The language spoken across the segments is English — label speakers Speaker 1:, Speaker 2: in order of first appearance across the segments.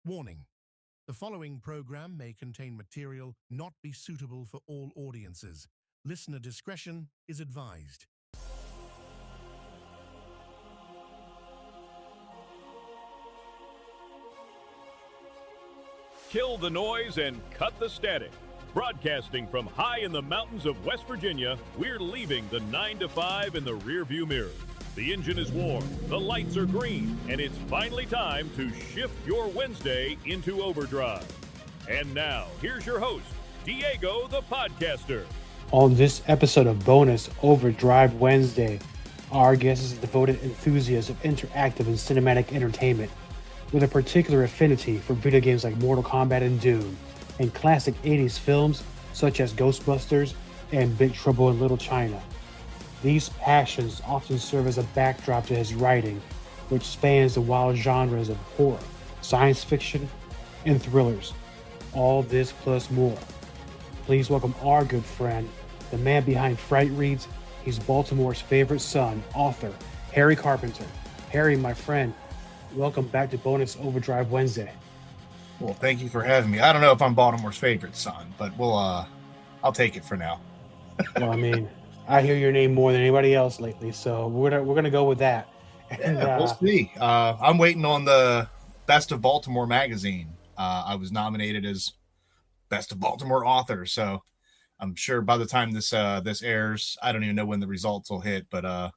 Speaker 1: Warning: the following program may contain material not be suitable for all audiences. Listener discretion is advised.
Speaker 2: Kill the noise and cut the static. Broadcasting from high in the mountains of West Virginia, we're leaving the 9 to 5 in the rearview mirror. The engine is warm, the lights are green, and it's finally time to shift your Wednesday into overdrive. And now, here's your host, Diego the Podcaster.
Speaker 3: On this episode of Bonus Overdrive Wednesday, our guest is a devoted enthusiast of interactive and cinematic entertainment, with a particular affinity for video games like Mortal Kombat and Doom, and classic 80s films such as Ghostbusters and Big Trouble in Little China. These passions often serve as a backdrop to his writing, which spans the wild genres of horror, science fiction, and thrillers. All this plus more. Please welcome our good friend, the man behind Frightreads. He's Baltimore's favorite son, author, Harry Carpenter. Harry, my friend, welcome back to Bonus Overdrive Wednesday.
Speaker 4: Well, thank you for having me. I don't know if I'm Baltimore's favorite son, but I'll take it for now.
Speaker 3: Well, I mean, I hear your name more than anybody else lately, so we're gonna go with that.
Speaker 4: And, we'll see. I'm waiting on the Best of Baltimore magazine. I was nominated as Best of Baltimore author, so I'm sure by the time this airs, I don't even know when the results will hit, but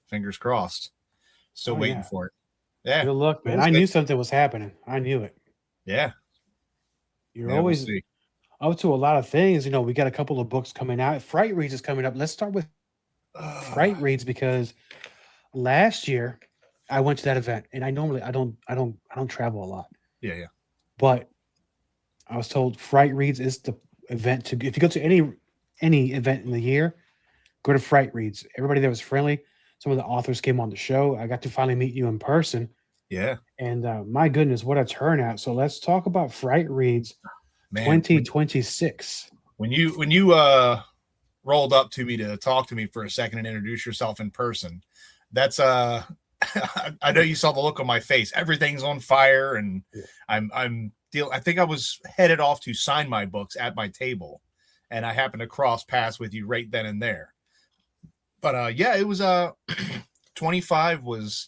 Speaker 4: fingers crossed. Still waiting for it. Yeah.
Speaker 3: Good luck, man. I knew something was happening. I knew it.
Speaker 4: Yeah.
Speaker 3: You're always up to a lot of things. You know, we got a couple of books coming out. Frightreads is coming up. Let's start with Frightreads, because last year I went to that event, and I don't travel a lot.
Speaker 4: Yeah.
Speaker 3: But I was told Frightreads is the event to. If you go to any event in the year, go to Frightreads. Everybody there was friendly. Some of the authors came on the show. I got to finally meet you in person.
Speaker 4: Yeah.
Speaker 3: And my goodness, what a turnout. So let's talk about Frightreads 2026.
Speaker 4: When you rolled up to me to talk to me for a second and introduce yourself in person, that's I know you saw the look on my face. Everything's on fire, and I think I was headed off to sign my books at my table, and I happened to cross paths with you right then and there. But yeah, it was 25 was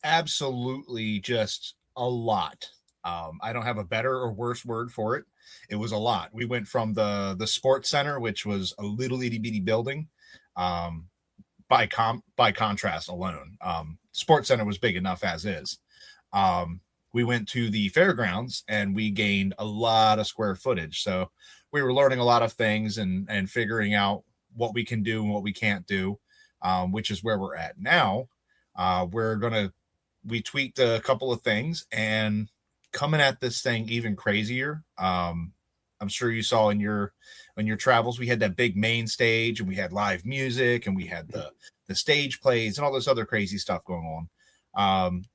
Speaker 4: absolutely just a lot. I don't have a better or worse word for it. It was a lot. We went from the sports center, which was a little itty bitty building, by contrast alone. Sports center was big enough as is. We went to the fairgrounds, and we gained a lot of square footage. So we were learning a lot of things and figuring out what we can do and what we can't do, which is where we're at now. We tweaked a couple of things and coming at this thing even crazier. I'm sure you saw in your travels, we had that big main stage, and we had live music, and we had the stage plays and all this other crazy stuff going on.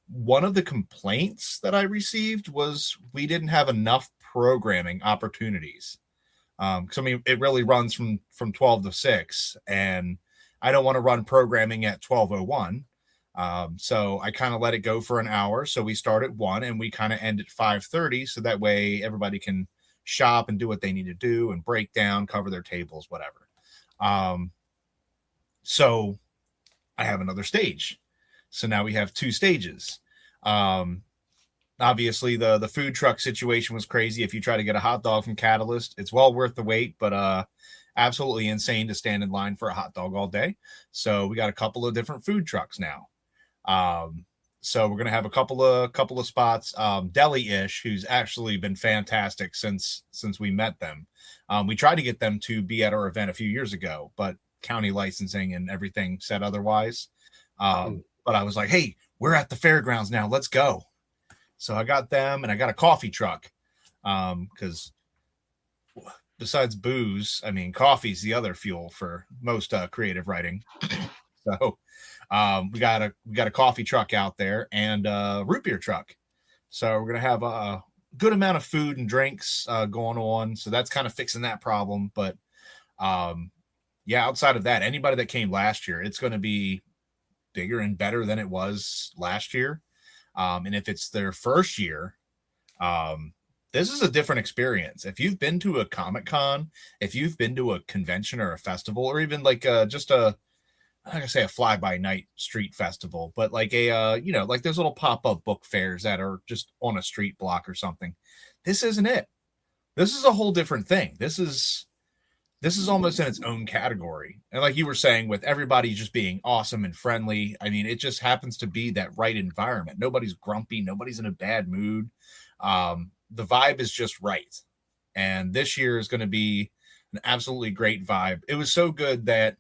Speaker 4: One of the complaints that I received was we didn't have enough programming opportunities. I mean, it really runs from 12 to 6, and I don't want to run programming at 12:01. So I kind of let it go for an hour. So we start at 1 and we kind of end at 5:30. So that way everybody can shop and do what they need to do and break down, cover their tables, whatever. So I have another stage. So now we have 2 stages. Obviously the food truck situation was crazy. If you try to get a hot dog from Catalyst, it's well worth the wait, but, absolutely insane to stand in line for a hot dog all day. So we got a couple of different food trucks now. So we're going to have a couple of spots. Deli-ish, who's actually been fantastic since we met them. We tried to get them to be at our event a few years ago, but county licensing and everything said otherwise. But I was like, hey, we're at the fairgrounds now. Let's go. So I got them, and I got a coffee truck. Because besides booze, I mean, coffee's the other fuel for most creative writing. So we got a coffee truck out there and a root beer truck. So we're gonna have a good amount of food and drinks going on. So that's kind of fixing that problem. But yeah, outside of that, anybody that came last year, it's going to be bigger and better than it was last year. And if it's their first year, This is a different experience. If you've been to a Comic-Con, if you've been to a convention or a festival, or even like just a, I'm not gonna say a fly-by-night street festival, but like a like those little pop-up book fairs that are just on a street block or something. This isn't it. This is a whole different thing. This is almost in its own category. And like you were saying, with everybody just being awesome and friendly, I mean, it just happens to be that right environment. Nobody's grumpy, nobody's in a bad mood. The vibe is just right. And this year is going to be an absolutely great vibe. It was so good that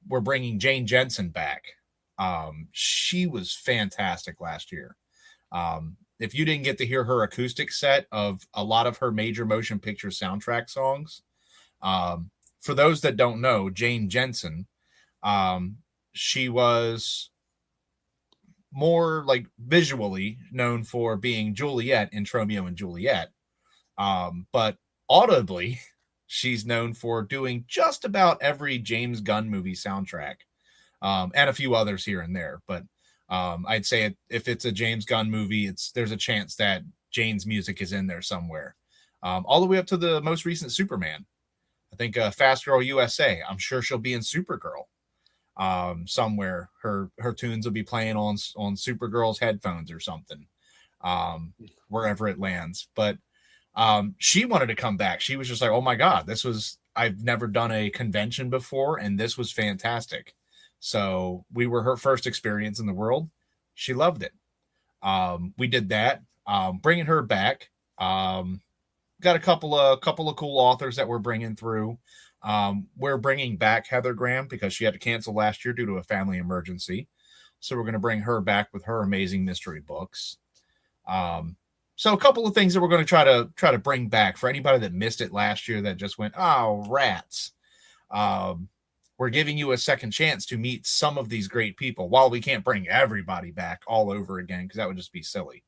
Speaker 4: we're bringing Jane Jensen back. She was fantastic last year. If you didn't get to hear her acoustic set of a lot of her major motion picture soundtrack songs, for those that don't know, Jane Jensen, she was more like visually known for being Juliet in Tromeo and Juliet. But audibly, she's known for doing just about every James Gunn movie soundtrack, and a few others here and there. But I'd say if it's a James Gunn movie, there's a chance that Jane's music is in there somewhere, all the way up to the most recent Superman. I think Fast Girl USA. I'm sure she'll be in Supergirl somewhere. Her tunes will be playing on Supergirl's headphones or something, wherever it lands. But she wanted to come back. She was just like, oh my God, I've never done a convention before, and this was fantastic. So we were her first experience in the world. She loved it. We did that, bringing her back. Got a couple of cool authors that we're bringing through. We're bringing back Heather Graham because she had to cancel last year due to a family emergency. So we're going to bring her back with her amazing mystery books. So a couple of things that we're going to try to bring back for anybody that missed it last year that just went, oh, rats. We're giving you a second chance to meet some of these great people. While we can't bring everybody back all over again, because that would just be silly.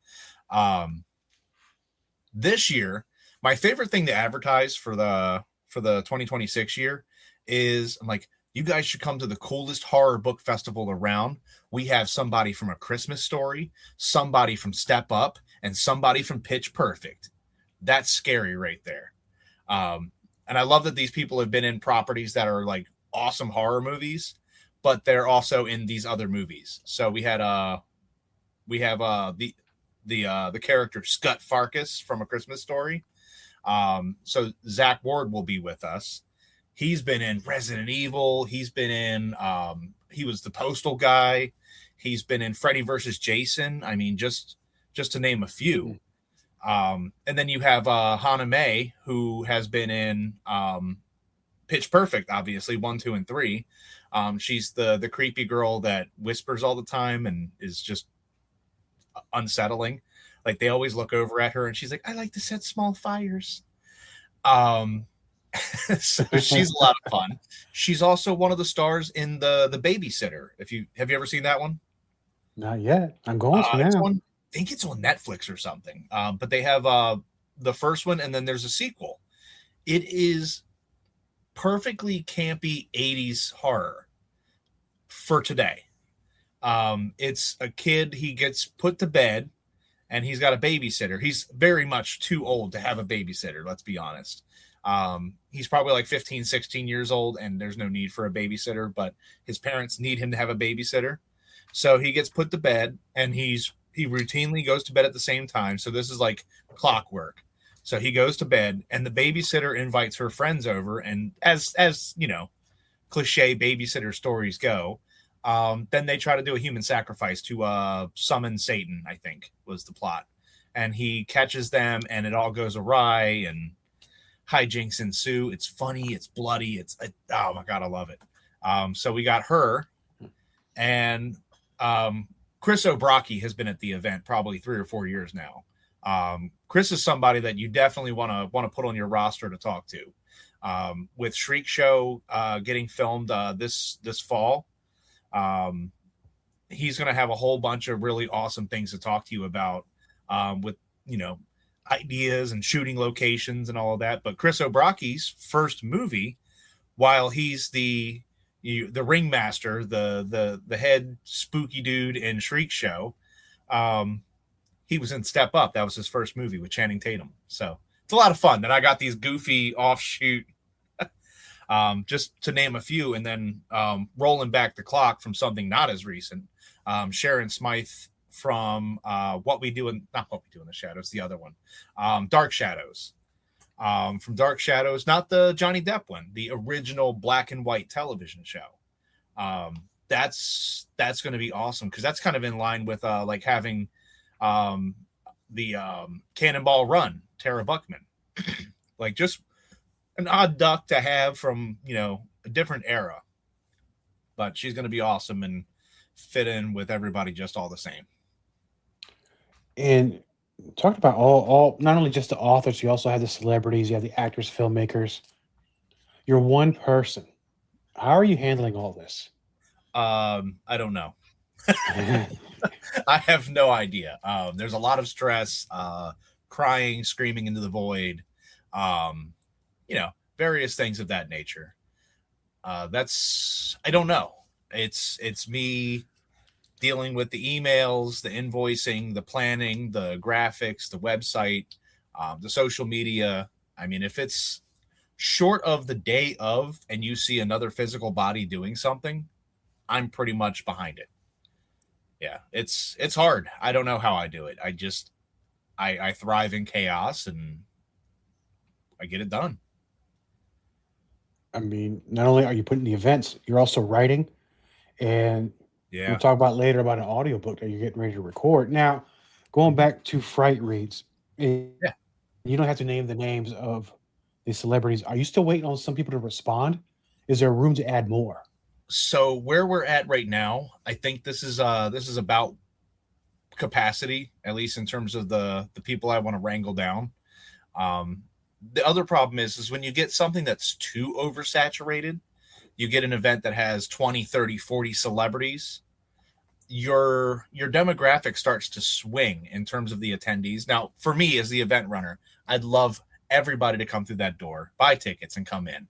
Speaker 4: This year, my favorite thing to advertise for the 2026 year is, I'm like, you guys should come to the coolest horror book festival around. We have somebody from A Christmas Story, somebody from Step Up, and somebody from Pitch Perfect. That's scary right there. And I love that these people have been in properties that are like awesome horror movies, but they're also in these other movies. So we have the character Scut Farkus from A Christmas Story. So Zach Ward will be with us. He's been in Resident Evil. He's been in, he was the Postal guy. He's been in Freddy versus Jason. I mean, just to name a few. And then you have Hanna Mae, who has been in Pitch Perfect, obviously 1, 2, and 3. She's the creepy girl that whispers all the time and is just unsettling. Like, they always look over at her and she's like, I like to set small fires. So she's a lot of fun. She's also one of the stars in the Babysitter. Have you ever seen that one?
Speaker 3: Not yet. I'm going to now.
Speaker 4: I think it's on Netflix or something. But they have the first one, and then there's a sequel. It is perfectly campy 80s horror for today. It's a kid, he gets put to bed, and he's got a babysitter. He's very much too old to have a babysitter, let's be honest. He's probably like 15, 16 years old, and there's no need for a babysitter, but his parents need him to have a babysitter. So he gets put to bed, and he routinely goes to bed at the same time. So this is like clockwork. So he goes to bed, and the babysitter invites her friends over, and as you know, cliche babysitter stories go, then they try to do a human sacrifice to summon Satan, I think was the plot. And he catches them, and it all goes awry, and hijinks ensue. It's funny, it's bloody, oh my God, I love it. So we got her, and Chris O'Brockie has been at the event probably 3 or 4 years now. Chris is somebody that you definitely want to put on your roster to talk to. With Shriek Show getting filmed this fall, he's going to have a whole bunch of really awesome things to talk to you about, with, you know, ideas and shooting locations and all of that. But Chris O'Brockie's first movie, while he's the ringmaster, the head spooky dude in Shriek Show, he was in Step Up. That was his first movie with Channing Tatum. So it's a lot of fun. Then I got these goofy offshoot, just to name a few, and then rolling back the clock from something not as recent. Sharon Smythe from What We Do in the Shadows, the other one, Dark Shadows. From Dark Shadows, not the Johnny Depp one, the original black and white television show. That's going to be awesome because that's kind of in line with like having the Cannonball Run, Tara Buckman, like just an odd duck to have from, a different era, but she's going to be awesome and fit in with everybody just all the same.
Speaker 3: And talk about all not only just the authors, you also have the celebrities, you have the actors, filmmakers. You're one person. How are you handling all this?
Speaker 4: I don't know. I have no idea. There's a lot of stress, crying, screaming into the void, various things of that nature. I don't know. It's me dealing with the emails, the invoicing, the planning, the graphics, the website, the social media. I mean, if it's short of the day of and you see another physical body doing something, I'm pretty much behind it. Yeah, it's hard. I don't know how I do it. I thrive in chaos and I get it done.
Speaker 3: I mean, not only are you putting the events, you're also writing. And we'll talk about later about an audiobook that you're getting ready to record. Now, going back to Frightreads, you don't have to name the names of the celebrities. Are you still waiting on some people to respond? Is there room to add more?
Speaker 4: So where we're at right now, I think this is about capacity, at least in terms of the people I want to wrangle down. The other problem is when you get something that's too oversaturated, you get an event that has 20, 30, 40 celebrities, your demographic starts to swing in terms of the attendees. Now, for me as the event runner, I'd love everybody to come through that door, buy tickets, and come in.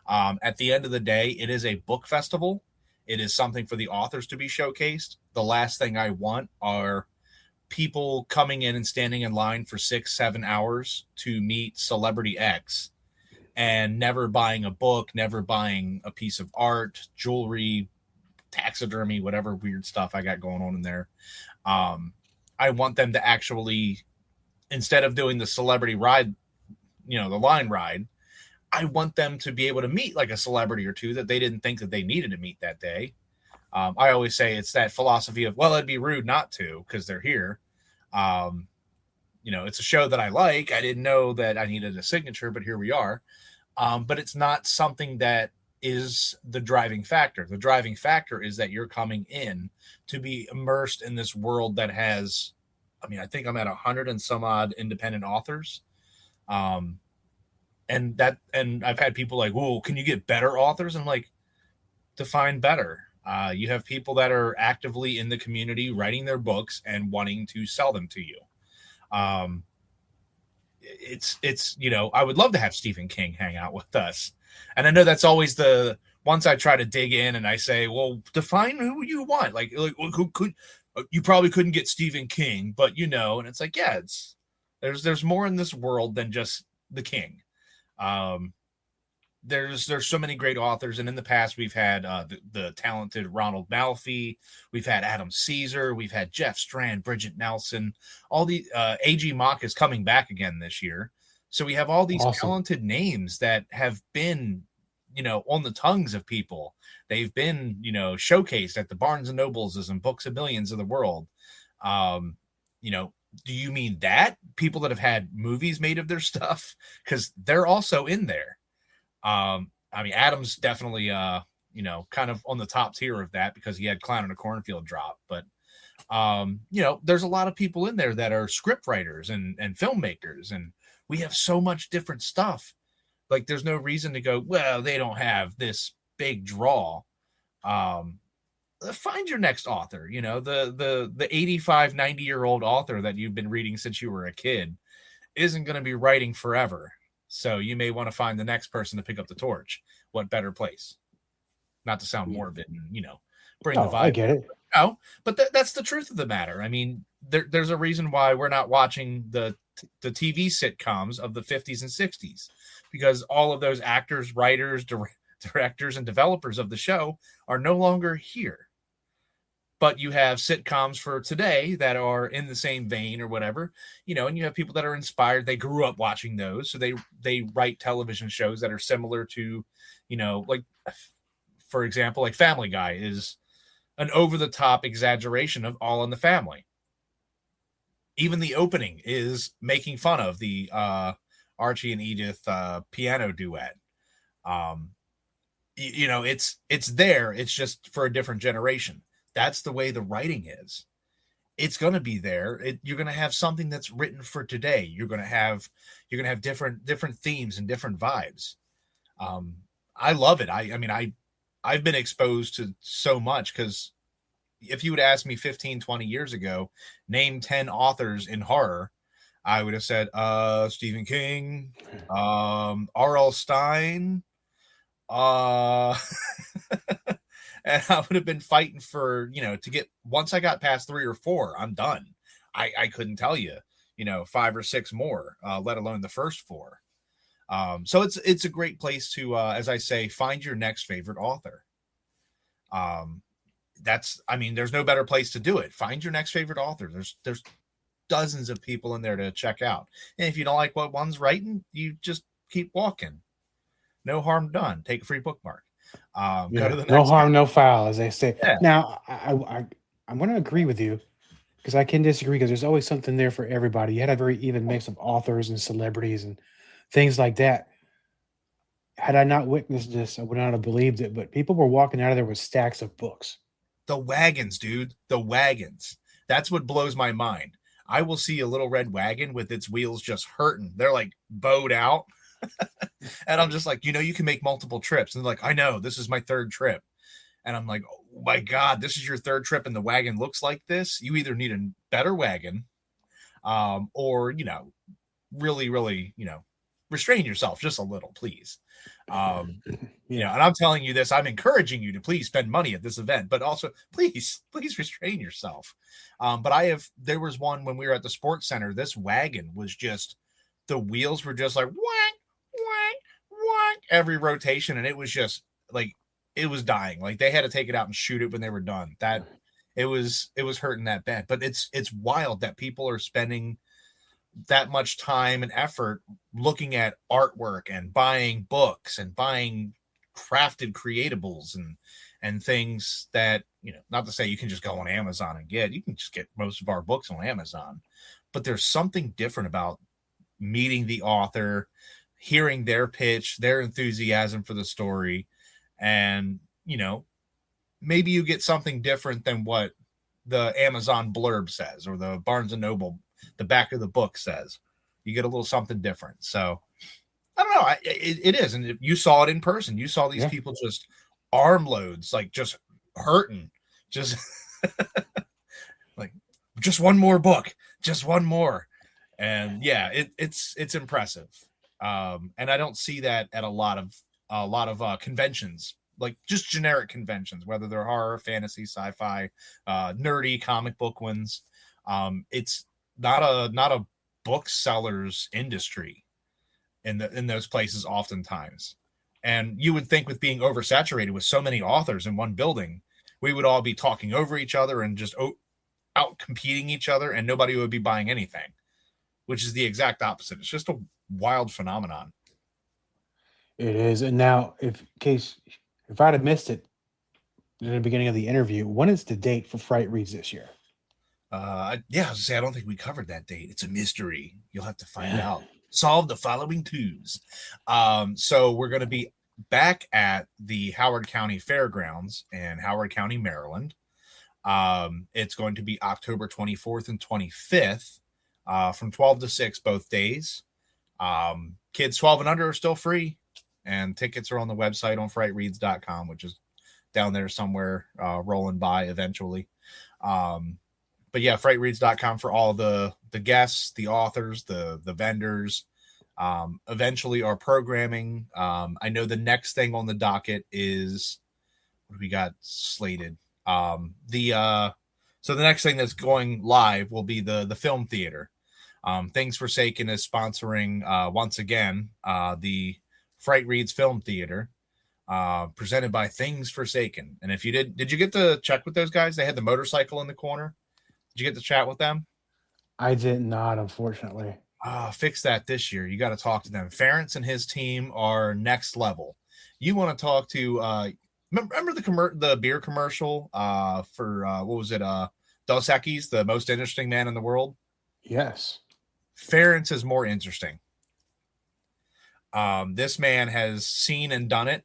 Speaker 4: At the end of the day, it is a book festival. It is something for the authors to be showcased. The last thing I want are people coming in and standing in line for 6-7 hours to meet Celebrity X and never buying a book, never buying a piece of art, jewelry, taxidermy, whatever weird stuff I got going on in there. I want them to actually, instead of doing the celebrity ride, the line ride, I want them to be able to meet like a celebrity or two that they didn't think that they needed to meet that day. I always say it's that philosophy of, well, it'd be rude not to because they're here. It's a show that I like. I didn't know that I needed a signature, but here we are. But it's not something that is the driving factor. The driving factor is that you're coming in to be immersed in this world that has, I think I'm at 100 and some odd independent authors. And I've had people like, whoa, can you get better authors? I'm like, define better. You have people that are actively in the community writing their books and wanting to sell them to you. It's I would love to have Stephen King hang out with us. And I know that's always once I try to dig in and I say, well, define who you want. Like who could, you probably couldn't get Stephen King, but and it's like, yeah, there's more in this world than just the King. There's so many great authors, and in the past we've had the talented Ronald Malfi, we've had Adam Caesar, we've had Jeff Strand, Bridget Nelson, all the A.G. Mock is coming back again this year. So we have all these talented names that have been, on the tongues of people. They've been, showcased at the Barnes and Nobles and Books of Millions of the world. Do you mean that people that have had movies made of their stuff? Because they're also in there. Adam's definitely, kind of on the top tier of that because he had Clown in a Cornfield drop. But, there's a lot of people in there that are script writers and filmmakers, and we have so much different stuff. Like, there's no reason to go, well, they don't have this big draw. Find your next author, the 85, 90-year-old author that you've been reading since you were a kid isn't going to be writing forever. So you may want to find the next person to pick up the torch. What better place? Not to sound morbid and, bring the vibe.
Speaker 3: I get it.
Speaker 4: No, but that's the truth of the matter. I mean, there's a reason why we're not watching the TV sitcoms of the 50s and 60s, because all of those actors, writers, directors, and developers of the show are no longer here. But you have sitcoms for today that are in the same vein or whatever, and you have people that are inspired. They grew up watching those, so they write television shows that are similar to, like, for example, like Family Guy is an over-the-top exaggeration of All in the Family. Even the opening is making fun of the Archie and Edith piano duet. It's there. It's just for a different generation. That's the way the writing is. It's going to be there. You're going to have something that's written for today. You're going to have different themes and different vibes. I love it. I've been exposed to so much, because if you would ask me 15, 20 years ago, name 10 authors in horror, I would have said Stephen King, R.L. Stein, and I would have been fighting for, to get, once I got past 3 or 4, I'm done. I couldn't tell you, 5 or 6 more, let alone the first 4. So it's a great place to, as I say, find your next favorite author. There's no better place to do it. Find your next favorite author. There's dozens of people in there to check out. And if you don't like what one's writing, you just keep walking. No harm done. Take a free bookmark. Go to the next
Speaker 3: no harm,
Speaker 4: one.
Speaker 3: no foul, as they say.
Speaker 4: Yeah.
Speaker 3: Now, I'm going to agree with you, because I can disagree, because there's always something there for everybody. You had a very even mix of authors and celebrities and things like that. Had I not witnessed this, I would not have believed it. But people were walking out of there with stacks of books.
Speaker 4: The wagons, dude. The wagons. That's what blows my mind. I will see a little red wagon with its wheels just hurting. They're like bowed out. And I'm just like, you can make multiple trips. And they're like, I know, this is my 3rd trip. And I'm like, oh my God, this is your 3rd trip and the wagon looks like this? You either need a better wagon, or, really, really, restrain yourself just a little, please. And I'm telling you this, I'm encouraging you to please spend money at this event, but also please restrain yourself. But there was one when we were at the sports center. This wagon was just, the wheels were just like whack, whack, whack every rotation. And it was just like, it was dying. Like they had to take it out and shoot it when they were done. That it was hurting that bad. But it's wild that people are spending that much time and effort looking at artwork and buying books and buying crafted creatables and things that, not to say you can just go on Amazon and you can just get most of our books on Amazon, but there's something different about meeting the author, hearing their pitch, their enthusiasm for the story. And, maybe you get something different than what the Amazon blurb says, or the Barnes and Noble, the back of the book says. You get a little something different. So I don't know. It is. And you saw it in person. You saw these people just armloads, like just hurting, just like just one more book, just one more. And it's impressive. And I don't see that at a lot of conventions, like just generic conventions, whether they're horror, fantasy, sci-fi, nerdy comic book ones. It's not a bookseller's industry in those places oftentimes. And you would think with being oversaturated with so many authors in one building, we would all be talking over each other and just out competing each other, and nobody would be buying anything, which is the exact opposite. It's just a wild phenomenon.
Speaker 3: It is. And now, if I'd have missed it in the beginning of the interview, when is the date for Frightreads this year?
Speaker 4: I was gonna say, I don't think we covered that date. It's a mystery. You'll have to find out. Solve the following clues. So we're going to be back at the Howard County Fairgrounds in Howard County, Maryland. It's going to be October 24th and 25th, from 12 to 6 both days. Kids 12 and under are still free, and tickets are on the website on frightreads.com, which is down there somewhere, rolling by eventually. But yeah, frightreads.com for all the guests, the authors, the vendors, eventually our programming. I know the next thing on the docket is, what do we got slated? So the next thing that's going live will be the film theater. Things Forsaken is sponsoring once again the Frightreads Film Theater, presented by Things Forsaken. And if you did you get to check with those guys? They had the motorcycle in the corner. Did you get to chat with them?
Speaker 3: I did not, unfortunately.
Speaker 4: Fix that this year. You got to talk to them. Ference and his team are next level. You want to talk to remember the beer commercial for what was it? Dos Equis, the most interesting man in the world.
Speaker 3: Yes.
Speaker 4: Ference is more interesting. This man has seen and done it.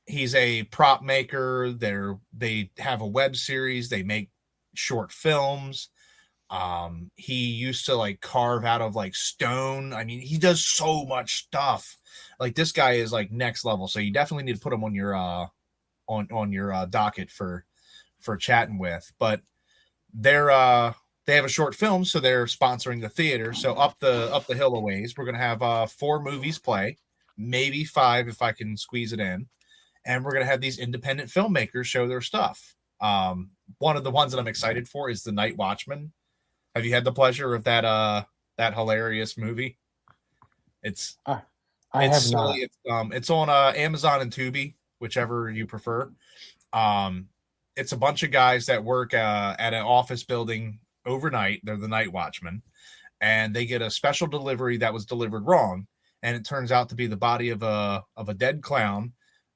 Speaker 4: He's a prop maker. They have a web series. They make short films. He used to like carve out of like stone. I mean, he does so much stuff. Like this guy is like next level. So you definitely need to put him on your on your docket for chatting with. But they have a short film, so they're sponsoring the theater. So up the hill a ways, we're gonna have 4 movies play, maybe 5 if I can squeeze it in, and we're gonna have these independent filmmakers show their stuff. One of the ones that I'm excited for is The Night Watchman. Have you had the pleasure of that hilarious movie?
Speaker 3: I have not.
Speaker 4: It's on Amazon and Tubi, whichever you prefer. It's a bunch of guys that work at an office building overnight. They're the night watchmen, and they get a special delivery that was delivered wrong, and it turns out to be the body of a dead clown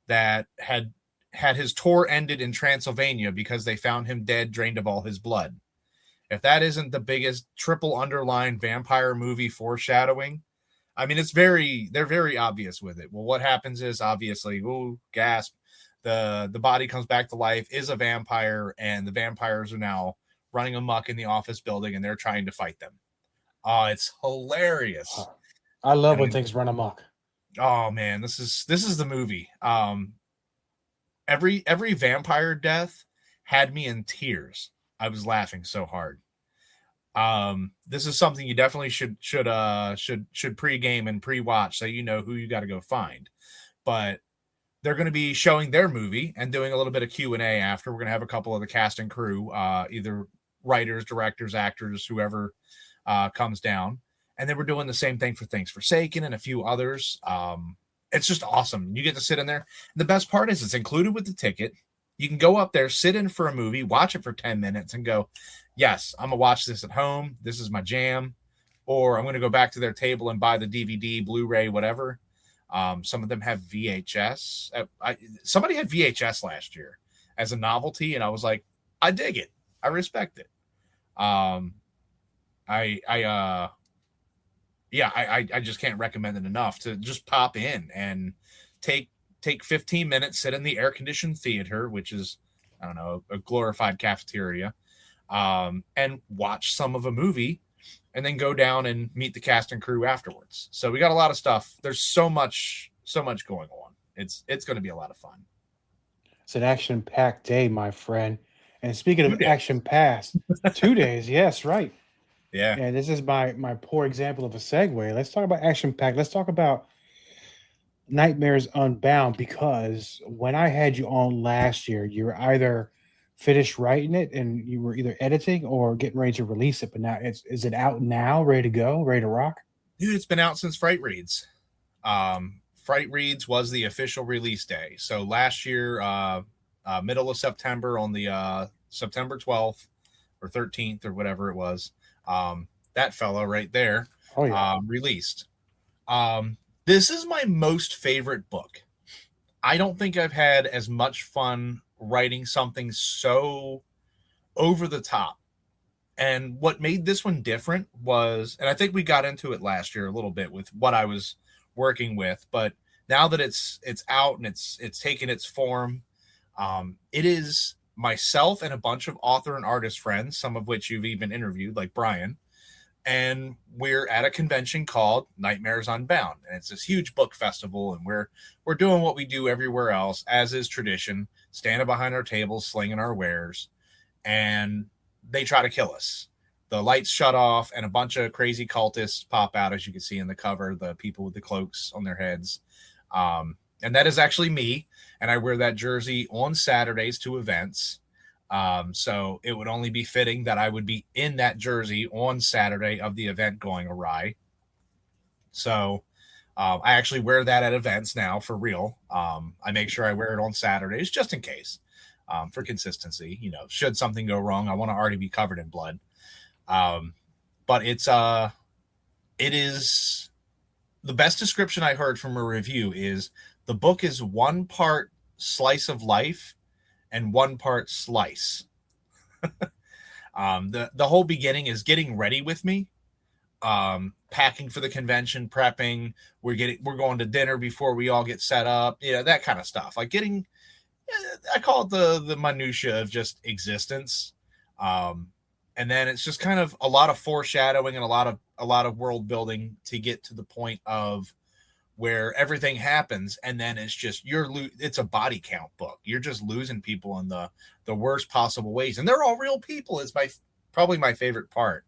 Speaker 4: that had his tour ended in Transylvania because they found him dead, drained of all his blood. If that isn't the biggest triple underlined vampire movie foreshadowing, I mean, they're very obvious with it. Well, what happens is obviously, ooh, gasp, the body comes back to life, is a vampire, and the vampires are now running amok in the office building, and they're trying to fight them. Oh, it's hilarious.
Speaker 3: I love when things run amok.
Speaker 4: Oh man, this is the movie. Every vampire death had me in tears. I was laughing so hard. This is something you definitely should pregame and pre-watch so you know who you got to go find. But they're going to be showing their movie and doing a little bit of Q&A after. We're going to have a couple of the cast and crew, either writers, directors, actors, whoever comes down. And then we're doing the same thing for Things Forsaken and a few others. It's just awesome. You get to sit in there. The best part is it's included with the ticket. You can go up there, sit in for a movie, watch it for 10 minutes and go, yes, I'm going to watch this at home. This is my jam. Or I'm going to go back to their table and buy the DVD, Blu-ray, whatever. Some of them have VHS. Somebody had VHS last year as a novelty, and I was like, I dig it. I respect it. I just can't recommend it enough to just pop in and take 15 minutes, sit in the air-conditioned theater, which is, I don't know, a glorified cafeteria, and watch some of a movie, and then go down and meet the cast and crew afterwards. So we got a lot of stuff. There's so much going on. It's going to be a lot of fun.
Speaker 3: It's an action-packed day, my friend. And speaking of action-packed, 2 days. Yes, right.
Speaker 4: Yeah.
Speaker 3: And this is my poor example of a segue. Let's talk about action-packed. Let's talk about Nightmares Unbound, because when I had you on last year, you were either finished writing it and you were either editing or getting ready to release it. But now is it out now, ready to go, ready to rock?
Speaker 4: Dude, it's been out since Frightreads. Frightreads was the official release day. So last year, middle of September, on the September 12th or 13th or whatever it was, that fellow right there released. This is my most favorite book. I don't think I've had as much fun writing something so over the top. And what made this one different was, and I think we got into it last year a little bit with what I was working with, but now that it's out and it's taken its form, it is myself and a bunch of author and artist friends, some of which you've even interviewed, like Brian. And we're at a convention called Nightmares Unbound, and it's this huge book festival, and we're doing what we do everywhere else, as is tradition, standing behind our tables, slinging our wares, and they try to kill us. The lights shut off, and a bunch of crazy cultists pop out, as you can see in the cover, the people with the cloaks on their heads. And that is actually me. And I wear that jersey on Saturdays to events. So it would only be fitting that I would be in that jersey on Saturday of the event going awry. So I actually wear that at events now for real. I make sure I wear it on Saturdays just in case, for consistency. You know, should something go wrong, I want to already be covered in blood. But it is the best description I heard from a review is the book is one part slice of life and one part slice. The whole beginning is getting ready with me, packing for the convention, prepping. We're going to dinner before we all get set up. You know, that kind of stuff. Like getting, I call it the minutia of just existence. And then it's just kind of a lot of foreshadowing and a lot of world building to get to the point of where everything happens, and then it's just it's a body count book. You're just losing people in the worst possible ways, and they're all real people. It's probably my favorite part.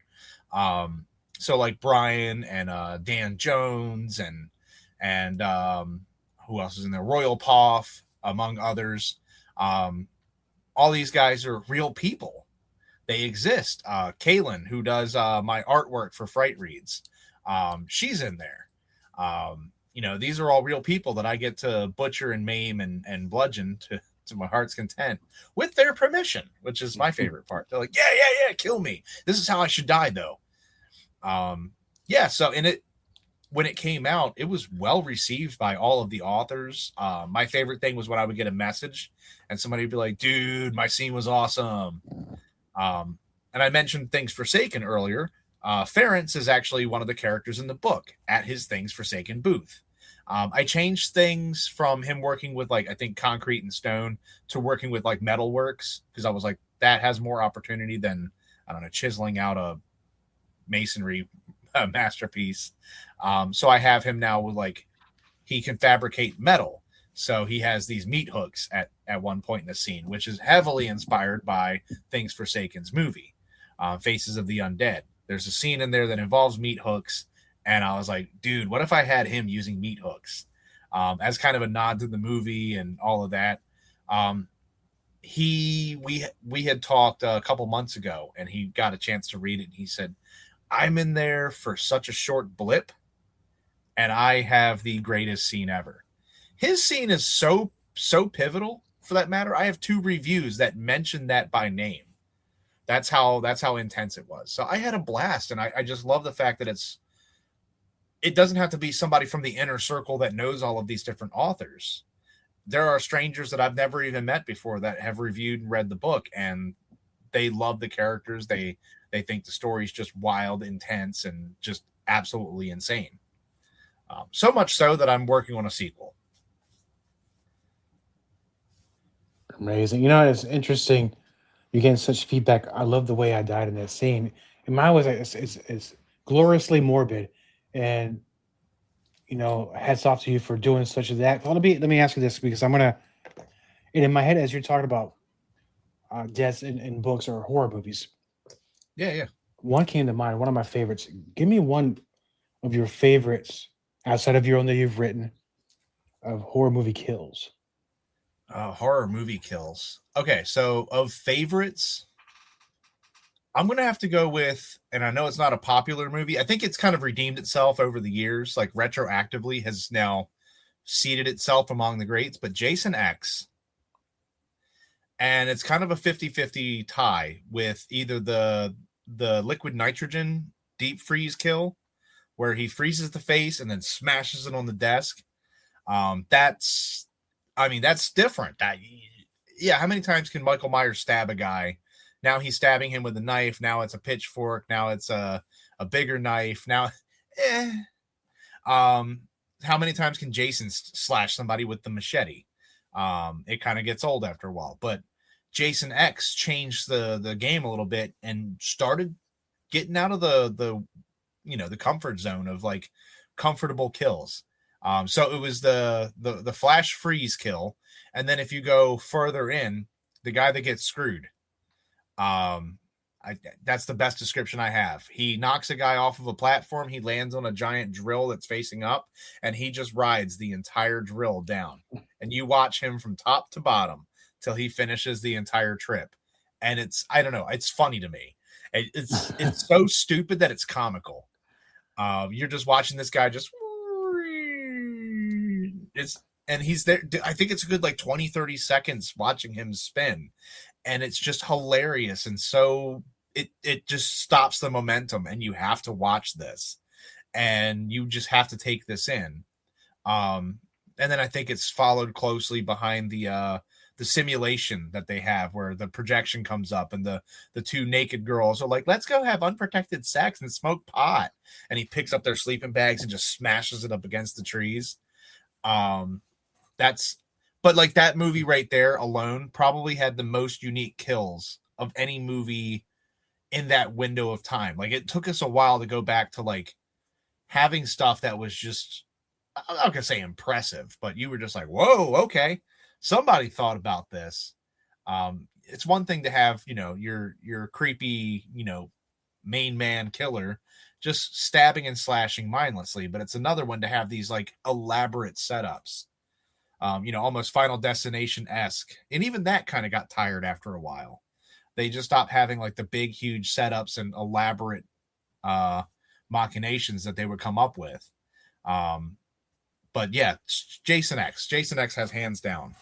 Speaker 4: So like Brian and Dan Jones and who else is in there? Royal Poff, among others. All these guys are real people. They exist. Kaylin, who does my artwork for Frightreads, she's in there. You know, these are all real people that I get to butcher and maim and bludgeon to my heart's content with their permission, which is my favorite part. They're like, yeah, kill me. This is how I should die, though. So when it came out, it was well received by all of the authors. My favorite thing was when I would get a message and somebody would be like, dude, my scene was awesome. And I mentioned Things Forsaken earlier. Ference is actually one of the characters in the book at his Things Forsaken booth. I changed things from him working with, like, I think concrete and stone to working with like metalworks, because I was like, that has more opportunity than, I don't know, chiseling out a masonry masterpiece. So I have him now with, like, he can fabricate metal. So he has these meat hooks at one point in the scene, which is heavily inspired by Things Forsaken's movie, Faces of the Undead. There's a scene in there that involves meat hooks. And I was like, dude, what if I had him using meat hooks as kind of a nod to the movie and all of that? We had talked a couple months ago, and he got a chance to read it. And he said, I'm in there for such a short blip, and I have the greatest scene ever. His scene is so pivotal, for that matter. I have 2 reviews that mention that by name. That's how intense it was. So I had a blast, and I just love the fact that it doesn't have to be somebody from the inner circle that knows all of these different authors. There are strangers that I've never even met before that have reviewed and read the book, and they love the characters. They think the story's just wild, intense, and just absolutely insane. So much so that I'm working on a sequel.
Speaker 3: Amazing. You know, it's interesting. You're getting such feedback. I love the way I died in that scene. And mine was like, it's gloriously morbid. And, you know, hats off to you for doing such as that. Let me ask you this, because I'm gonna, and in my head as you're talking about deaths in books or horror movies.
Speaker 4: Yeah.
Speaker 3: One came to mind. One of my favorites. Give me one of your favorites outside of your own that you've written of horror movie kills.
Speaker 4: Horror movie kills. Okay, so of favorites, I'm going to have to go with, and I know it's not a popular movie. I think it's kind of redeemed itself over the years, like retroactively has now seated itself among the greats, but Jason X. And it's kind of a 50-50 tie with either the liquid nitrogen deep freeze kill, where he freezes the face and then smashes it on the desk. That's different. How many times can Michael Myers stab a guy? Now he's stabbing him with a knife. Now it's a pitchfork. Now it's a bigger knife. Now, how many times can Jason slash somebody with the machete? It kind of gets old after a while. But Jason X changed the game a little bit and started getting out of the comfort zone of like comfortable kills. So it was the flash freeze kill, and then if you go further in, the guy that gets screwed. I That's the best description I have. He knocks a guy off of a platform. He lands on a giant drill that's facing up, and he just rides the entire drill down. And you watch him from top to bottom till he finishes the entire trip. And I don't know, it's funny to me. It's so stupid that it's comical. You're just watching this guy just and he's there. I think it's a good like 20, 30 seconds watching him spin. And it's just hilarious. And so it just stops the momentum, and you have to watch this, and you just have to take this in. And then I think it's followed closely behind the simulation that they have, where the projection comes up and the two naked girls are like, let's go have unprotected sex and smoke pot. And he picks up their sleeping bags and just smashes it up against the trees. But like that movie right there alone probably had the most unique kills of any movie in that window of time. Like, it took us a while to go back to like having stuff that was just, I'm not gonna say impressive, but you were just like, whoa, okay, somebody thought about this. It's one thing to have, your creepy, main man killer just stabbing and slashing mindlessly, but it's another one to have these like elaborate setups, almost Final Destination-esque. And even that kind of got tired after a while. They just stopped having like the big, huge setups and elaborate machinations that they would come up with. But yeah, Jason X has hands down.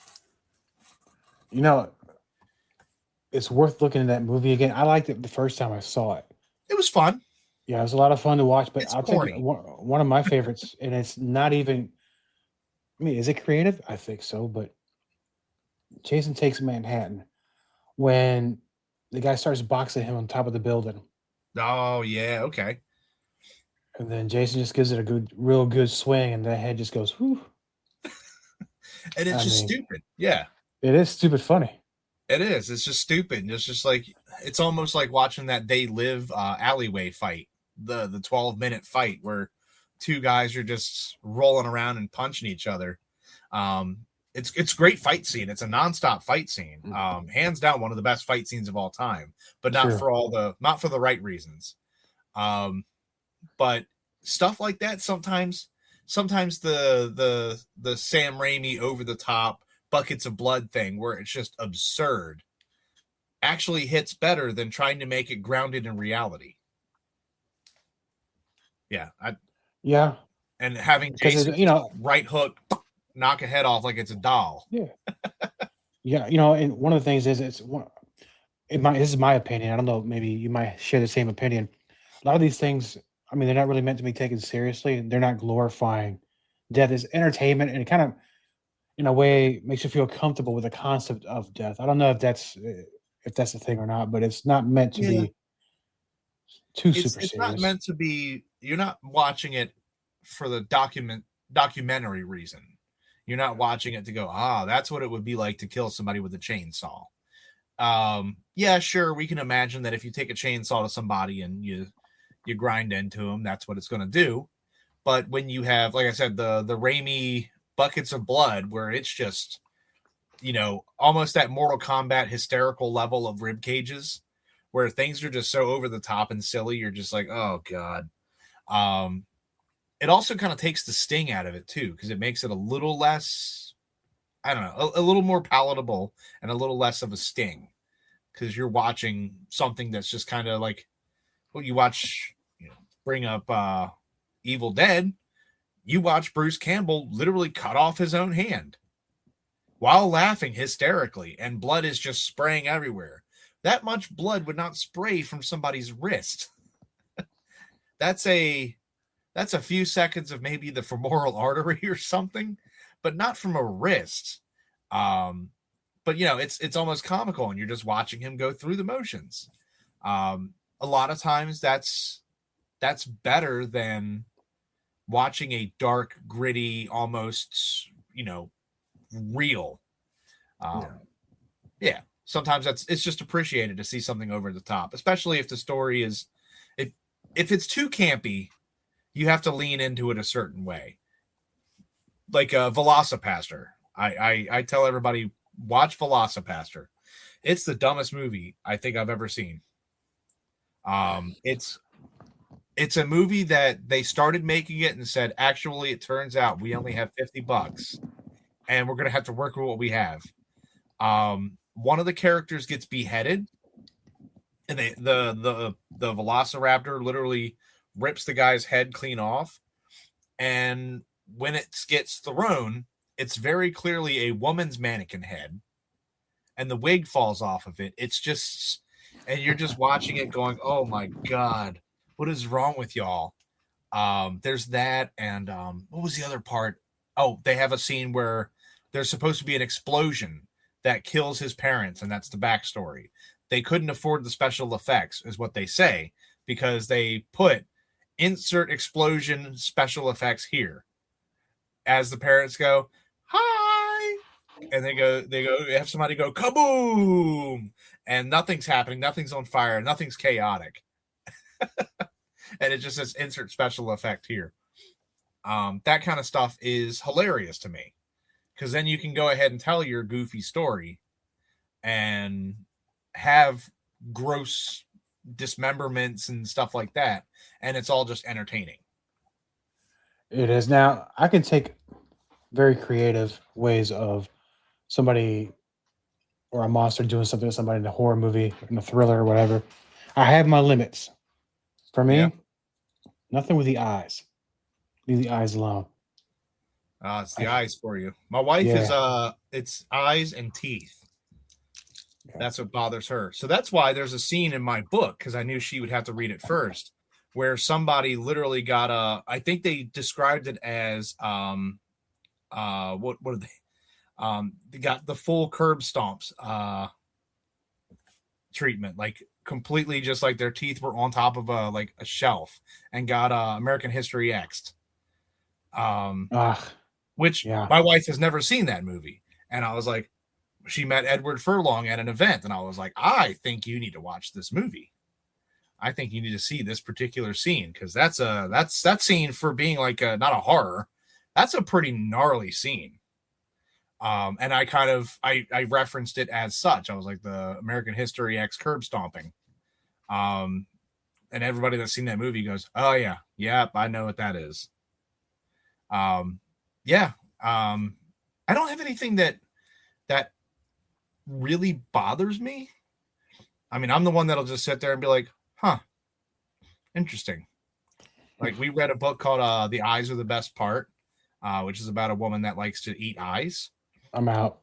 Speaker 3: It's worth looking at that movie again. I liked it the first time I saw it.
Speaker 4: It was fun.
Speaker 3: Yeah, it was a lot of fun to watch, but
Speaker 4: It's
Speaker 3: I'll tell you
Speaker 4: corny.
Speaker 3: one of my favorites, and it's not even, is it creative? I think so, but Jason Takes Manhattan, when the guy starts boxing him on top of the building.
Speaker 4: Oh, yeah, okay.
Speaker 3: And then Jason just gives it a real good swing, and the head just goes, whew.
Speaker 4: And it's stupid. Yeah.
Speaker 3: It is stupid funny.
Speaker 4: It is. It's just stupid. It's just like, it's almost like watching that They Live alleyway fight, the 12-minute fight where two guys are just rolling around and punching each other. It's a great fight scene. It's a nonstop fight scene. Hands down, one of the best fight scenes of all time, but not for the right reasons. But stuff like that, sometimes the Sam Raimi over the top buckets of blood thing, where it's just absurd, actually hits better than trying to make it grounded in reality. Yeah. And having Jason, right hook, knock a head off like it's a doll.
Speaker 3: Yeah. Yeah. And one of the things is this is my opinion. I don't know, maybe you might share the same opinion. A lot of these things, they're not really meant to be taken seriously. They're not glorifying death as entertainment, and it kind of, in a way, makes you feel comfortable with the concept of death. I don't know if that's the thing or not, but it's not meant to be too super serious.
Speaker 4: It's not meant to be. You're not watching it for the documentary reason. You're not watching it to go, that's what it would be like to kill somebody with a chainsaw. Yeah, sure, we can imagine that if you take a chainsaw to somebody and you grind into them, that's what it's going to do. But when you have, like I said, the Raimi buckets of blood, where it's just, almost that Mortal Kombat hysterical level of rib cages, where things are just so over the top and silly, you're just like, oh God. It also kind of takes the sting out of it too, because it makes it a little less, I don't know, a little more palatable and a little less of a sting, because you're watching something that's just kind of like, well, you watch, bring up Evil Dead, you watch Bruce Campbell literally cut off his own hand while laughing hysterically, and blood is just spraying everywhere. That much blood would not spray from somebody's wrist. That's a few seconds of maybe the femoral artery or something, but not from a wrist. But it's almost comical, and you're just watching him go through the motions. A lot of times that's better than watching a dark, gritty, almost, real. Yeah. Sometimes it's just appreciated to see something over the top, especially if the story is, if it's too campy, you have to lean into it a certain way. Like Velocipaster. I tell everybody, watch Velocipaster. It's the dumbest movie I think I've ever seen. It's a movie that they started making it and said, actually, it turns out we only have $50 and we're going to have to work with what we have. One of the characters gets beheaded and the velociraptor literally rips the guy's head clean off. And when it gets thrown, it's very clearly a woman's mannequin head and the wig falls off of it. It's just, and you're just watching it going, oh my God, what is wrong with y'all? There's that. And what was the other part? Oh, they have a scene where there's supposed to be an explosion that kills his parents. And that's the backstory. They couldn't afford the special effects is what they say, because they put insert explosion special effects here as the parents go, hi. And they have somebody go kaboom, and nothing's happening. Nothing's on fire. Nothing's chaotic. And it just says insert special effect here. That kind of stuff is hilarious to me, because then you can go ahead and tell your goofy story and have gross dismemberments and stuff like that. And it's all just entertaining.
Speaker 3: It is. Now, I can take very creative ways of somebody or a monster doing something to somebody in a horror movie, in a thriller or whatever. I have my limits. For me, nothing with the eyes. Leave the eyes alone.
Speaker 4: It's the eyes for you. My wife is it's eyes and teeth. Okay. That's what bothers her. So that's why there's a scene in my book, because I knew she would have to read it first, where somebody literally got I think they described it as what are they? They got the full curb stomps treatment, like completely just like their teeth were on top of a shelf, and got American History X'd. Which my wife has never seen that movie. And I was like, she met Edward Furlong at an event, and I was like, I think you need to watch this movie. I think you need to see this particular scene, because that's that scene, for being like not a horror, that's a pretty gnarly scene. And I referenced it as such. I was like, the American History X curb stomping. And everybody that's seen that movie goes, oh yeah, I know what that is. I don't have anything that really bothers me. I mean, I'm the one that'll just sit there and be like, huh, interesting. Like, we read a book called The Eyes Are the Best Part, which is about a woman that likes to eat eyes.
Speaker 3: I'm out.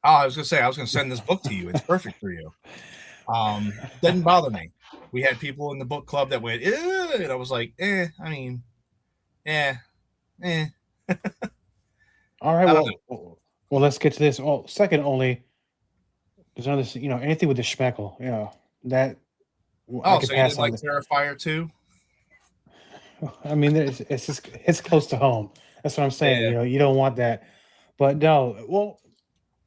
Speaker 4: Oh, I was going to send this book to you. It's perfect for you. Didn't bother me. We had people in the book club that went, and I was like,
Speaker 3: All right. Well, let's get to this. Oh, second only, there's another, anything with the schmeckle, that.
Speaker 4: Oh, so you didn't like Terrifier 2?
Speaker 3: I mean, it's close to home. That's what I'm saying. Yeah. You don't want that. But no, well,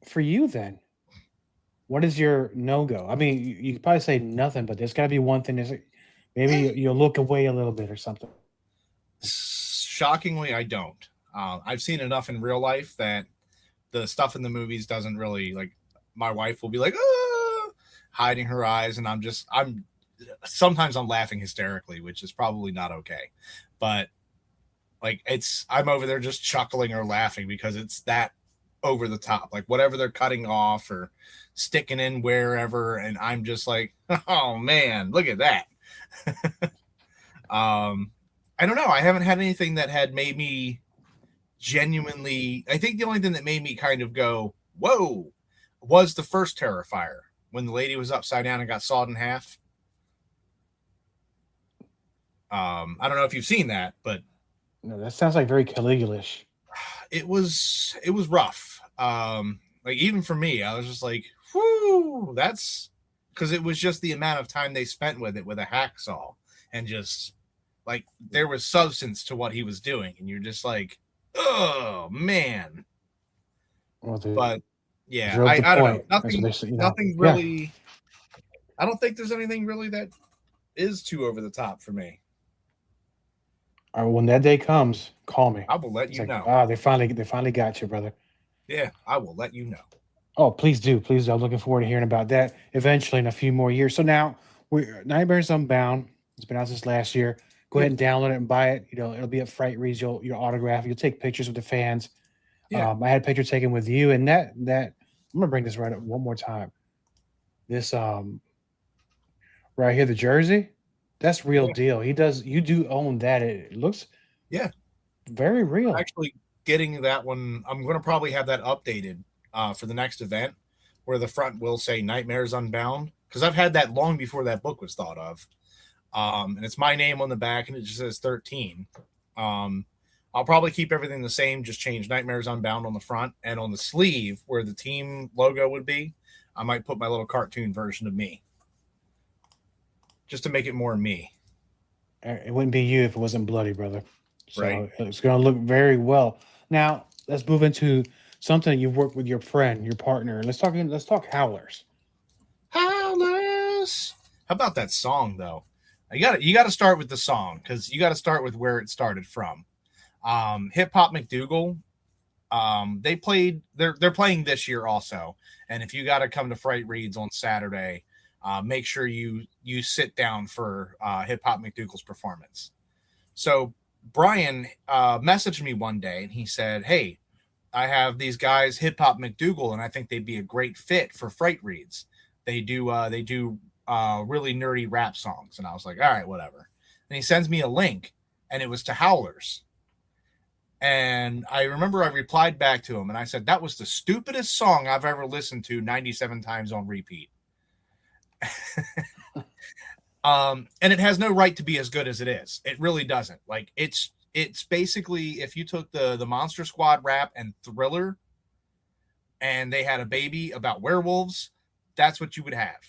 Speaker 3: for you then, what is your no-go? I mean, you could probably say nothing, but there's got to be one thing. Maybe you'll look away a little bit or something.
Speaker 4: Shockingly, I don't. I've seen enough in real life that the stuff in the movies doesn't really, like, my wife will be like, hiding her eyes, and sometimes I'm laughing hysterically, which is probably not okay. But like, I'm over there just chuckling or laughing because it's that over the top, like whatever they're cutting off or sticking in wherever. And I'm just like, oh man, look at that. I don't know. I haven't had anything that had made me genuinely, I think the only thing that made me kind of go, whoa, was the first Terrifier, when the lady was upside down and got sawed in half. I don't know if you've seen that, but
Speaker 3: no, that sounds like very Caligula-ish.
Speaker 4: It was rough. Like, even for me, I was just like, whoo, that's because it was just the amount of time they spent with it with a hacksaw, and just like there was substance to what he was doing, and you're just like, oh man.
Speaker 3: Well,
Speaker 4: but yeah, I don't know. Nothing really. Yeah. I don't think there's anything really that is too over the top for me.
Speaker 3: All right, when that day comes, call me.
Speaker 4: I will let you know.
Speaker 3: They finally got you, brother.
Speaker 4: Yeah, I will let you know.
Speaker 3: Oh, please do. I'm looking forward to hearing about that eventually in a few more years. So now Nightmares Unbound. It's been out since last year. Go ahead and download it and buy it. It'll be at Frightreads. You'll autograph. You'll take pictures with the fans.
Speaker 4: Yeah.
Speaker 3: I had a picture taken with you, and that I'm gonna bring this right up one more time. This right here, the jersey, that's real deal. You do own that. It looks very real.
Speaker 4: Actually, getting that one, I'm going to probably have that updated for the next event, where the front will say Nightmares Unbound, because I've had that long before that book was thought of. And it's my name on the back, and it just says 13. I'll probably keep everything the same, just change Nightmares Unbound on the front, and on the sleeve where the team logo would be, I might put my little cartoon version of me, just to make it more me.
Speaker 3: It wouldn't be you if it wasn't bloody, brother. So
Speaker 4: Right.
Speaker 3: It's going to look very well. Now let's move into something you've worked with your friend, your partner. Let's talk Howlers.
Speaker 4: Howlers. How about that song though? You got to start with the song, because you got to start with where it started from. Hip Hop McDougal. They're playing this year also, and if you got to come to Frightreads on Saturday, make sure you sit down for Hip Hop McDougal's performance. So Brian messaged me one day, and he said, "Hey, I have these guys, Hip Hop McDougal, and I think they'd be a great fit for Frightreads. They do really nerdy rap songs." And I was like, "All right, whatever." And he sends me a link, and it was to Howlers. And I remember I replied back to him, and I said, "That was the stupidest song I've ever listened to 97 times on repeat." And it has no right to be as good as it is. It really doesn't. Like, it's basically, if you took the Monster Squad rap and Thriller, and they had a baby about werewolves, that's what you would have.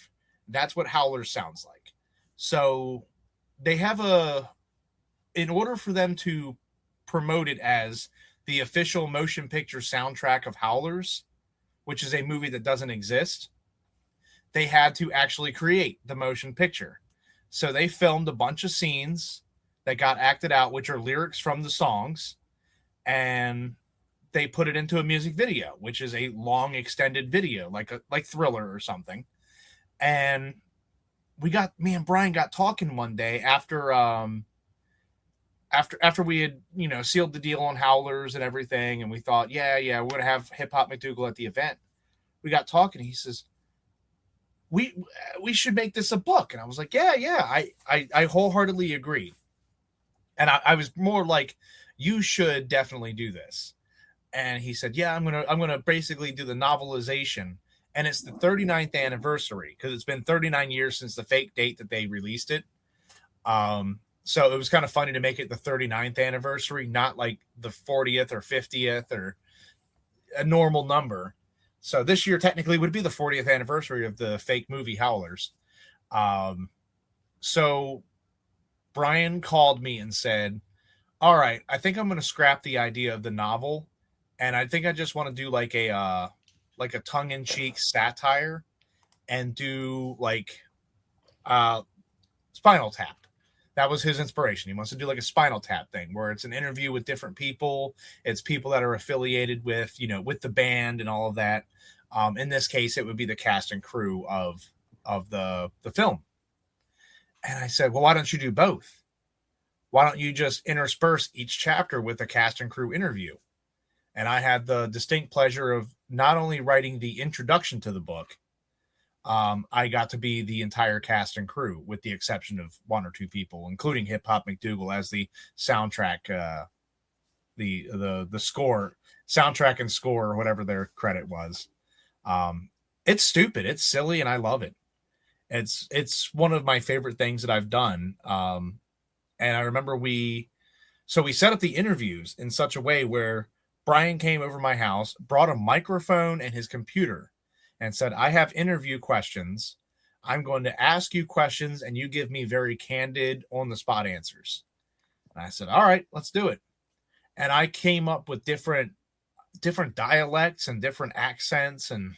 Speaker 4: That's what Howlers sounds like. So they have in order for them to promote it as the official motion picture soundtrack of Howlers, which is a movie that doesn't exist, they had to actually create the motion picture. So they filmed a bunch of scenes that got acted out, which are lyrics from the songs, and they put it into a music video, which is a long extended video, like Thriller or something. And me and Brian got talking one day after we had, sealed the deal on Howlers and everything, and we thought, yeah, we're going to have Hip Hop McDougal at the event. We got talking. He says, we should make this a book. And I was like, yeah, I wholeheartedly agree. And I was more like, you should definitely do this. And he said, yeah, I'm gonna basically do the novelization. And it's the 39th anniversary, because it's been 39 years since the fake date that they released it. So it was kind of funny to make it the 39th anniversary, not like the 40th or 50th or a normal number. So this year technically would be the 40th anniversary of the fake movie Howlers. So Brian called me and said, all right, I think I'm going to scrap the idea of the novel. And I think I just want to do like a tongue-in-cheek satire and do like Spinal Tap. That was his inspiration. He wants to do like a Spinal Tap thing, where it's an interview with different people. It's people that are affiliated with, with the band and all of that. In this case, it would be the cast and crew of the film. And I said, well, why don't you do both? Why don't you just intersperse each chapter with a cast and crew interview? And I had the distinct pleasure of not only writing the introduction to the book, I got to be the entire cast and crew, with the exception of one or two people, including Hip Hop McDougal as the soundtrack, the score, soundtrack and score, or whatever their credit was. It's stupid, it's silly, and I love it. It's one of my favorite things that I've done. And I remember we set up the interviews in such a way where Brian came over my house, brought a microphone and his computer, and said, I have interview questions. I'm going to ask you questions, and you give me very candid, on-the-spot answers. And I said, all right, let's do it. And I came up with different dialects and different accents and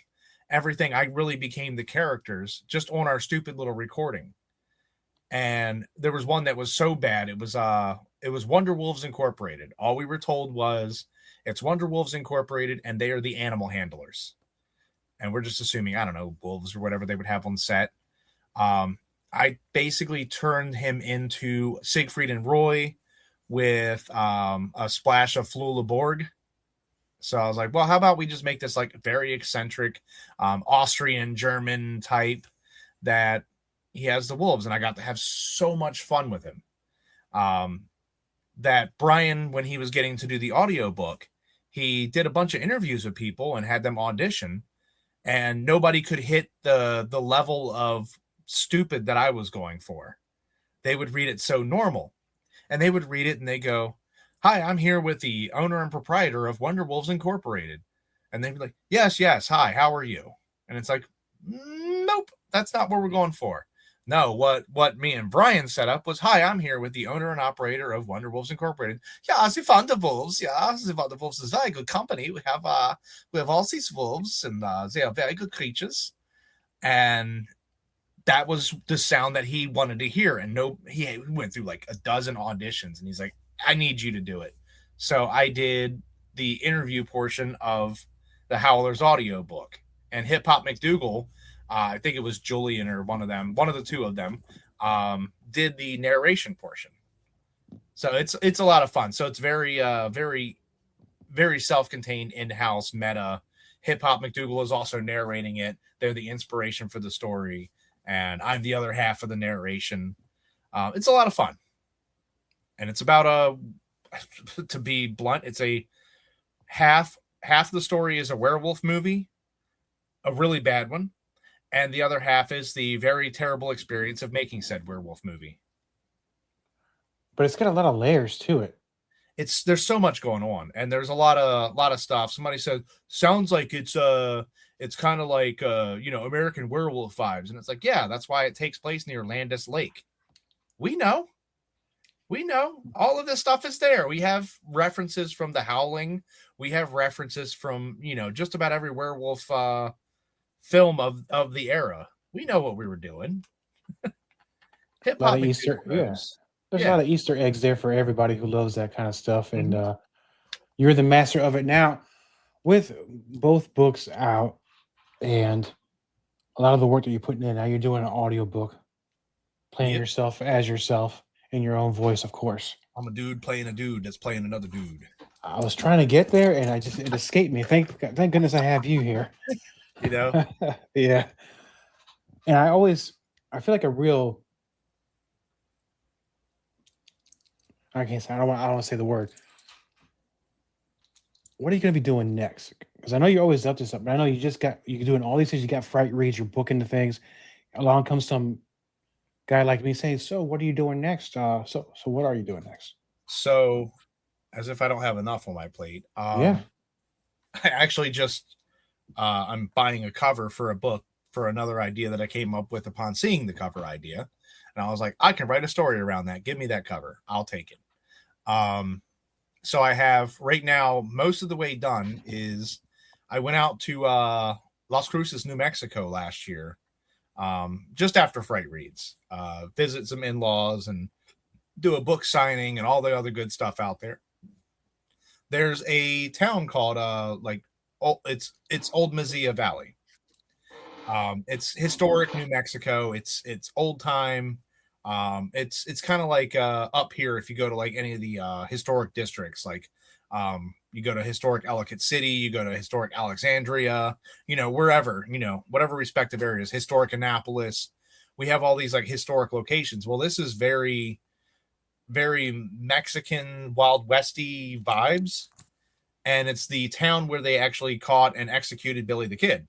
Speaker 4: everything. I really became the characters just on our stupid little recording. And there was one that was so bad. It was Wonder Wolves Incorporated. All we were told was, it's Wonder Wolves Incorporated, and they are the animal handlers. And we're just assuming, I don't know, wolves or whatever they would have on set. I I basically turned him into Siegfried and Roy with a splash of Flula Borg. So I was like, well, how about we just make this like very eccentric Austrian German type that he has the wolves, and I got to have so much fun with him. That Brian, when he was getting to do the audiobook, he did a bunch of interviews with people and had them audition, and nobody could hit the level of stupid that I was going for. They would read it so normal, and they would read it and they go, "Hi, I'm here with the owner and proprietor of Wonder Wolves Incorporated." And they'd be like, "Yes, hi, how are you?" And it's like, nope, that's not what we're going for. No, what me and Brian set up was, "Hi, I'm here with the owner and operator of Wonder Wolves Incorporated." Yeah, the Wonder Wolves. Yeah, the Wonder Wolves is a very good company. We have all these wolves, and they are very good creatures. And that was the sound that he wanted to hear. And he went through like a dozen auditions, and he's like, "I need you to do it." So I did the interview portion of the Howler's audiobook, and Hip Hop McDougal, I think it was Julian or one of the two of them, did the narration portion. So it's a lot of fun. So it's very, very, very self-contained, in-house meta. Hip Hop McDougal is also narrating it. They're the inspiration for the story, and I'm the other half of the narration. It's a lot of fun. And it's about to be blunt, it's a half the story is a werewolf movie, a really bad one, and the other half is the very terrible experience of making said werewolf movie.
Speaker 3: But it's got a lot of layers to it.
Speaker 4: There's so much going on, and there's a lot of stuff. Somebody said, sounds like it's kind of like American Werewolf vibes, and it's like, yeah, that's why it takes place near Landis Lake. We know all of this stuff is there. We have references from The Howling. We have references from, just about every werewolf film of the era. We know what we were doing. Hip hop
Speaker 3: Easter, yes. There's a lot of Easter eggs there for everybody who loves that kind of stuff. And you're the master of it now. With both books out and a lot of the work that you're putting in, now you're doing an audiobook, playing yourself as yourself in your own voice, of course.
Speaker 4: I'm a dude playing a dude that's playing another dude.
Speaker 3: I was trying to get there, and it escaped me. Thank goodness I have you here. Yeah. And I feel like a real, I can't say, I don't want to say the word. What are you going to be doing next? Because I know you're always up to something. I know you're doing all these things. You got Frightreads, you're booking the things. Along comes some guy like me saying, "So what are you doing next?" So what are you doing next?
Speaker 4: So, as if I don't have enough on my plate.
Speaker 3: I
Speaker 4: actually just I'm buying a cover for a book for another idea that I came up with upon seeing the cover idea, and I was like, I can write a story around that. Give me that cover, I'll take it. So I have right now, most of the way done is I went out to Las Cruces, New Mexico last year, just after Frightreads, visit some in-laws and do a book signing and all the other good stuff out there. There's a town called it's Old Mezilla Valley. It's historic New Mexico. It's old time. It's kind of like up here if you go to like any of the historic districts, like you go to historic Ellicott City, you go to historic Alexandria, wherever, whatever respective areas, historic Annapolis. We have all these like historic locations. Well, this is very, very Mexican Wild Westy vibes. And it's the town where they actually caught and executed Billy the Kid.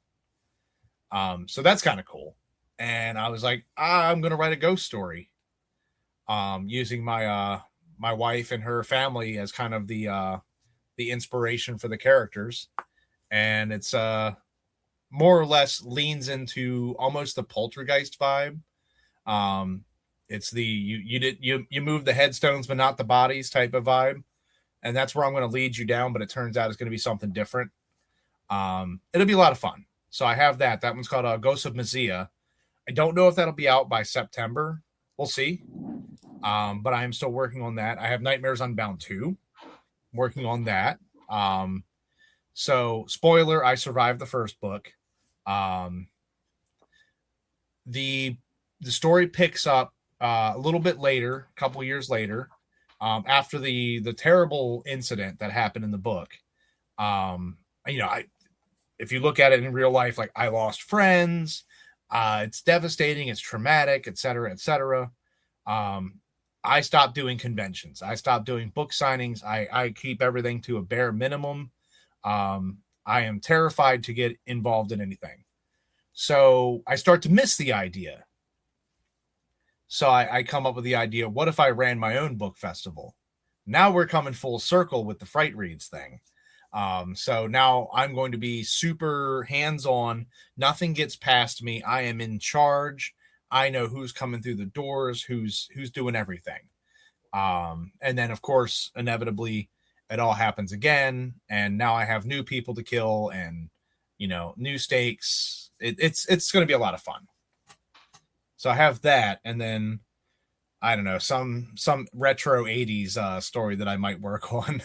Speaker 4: So that's kind of cool. And I was like, I'm going to write a ghost story, using my wife and her family as kind of the inspiration for the characters. And it's more or less leans into almost the poltergeist vibe. It's the you move the headstones but not the bodies type of vibe. And that's where I'm going to lead you down, but it turns out it's going to be something different. It'll be a lot of fun. So I have that. That one's called Ghosts of Mezilla. I don't know if that'll be out by September. We'll see. But I am still working on that. I have Nightmares Unbound 2. Working on that. So spoiler, I survived the first book. The the story picks up a little bit later, a couple years later, after the terrible incident that happened in the book. If you look at it in real life, like I lost friends, it's devastating, it's traumatic, et cetera, et cetera. I stopped doing conventions. I stopped doing book signings. I keep everything to a bare minimum. I am terrified to get involved in anything. So I start to miss the idea. So I come up with the idea, what if I ran my own book festival? Now we're coming full circle with the Frightreads thing. So now I'm going to be super hands-on. Nothing gets past me. I am in charge. I know who's coming through the doors, who's doing everything. And then, of course, inevitably, it all happens again. And now I have new people to kill and, new stakes. It's going to be a lot of fun. So I have that. And then, I don't know, some retro 80s story that I might work on.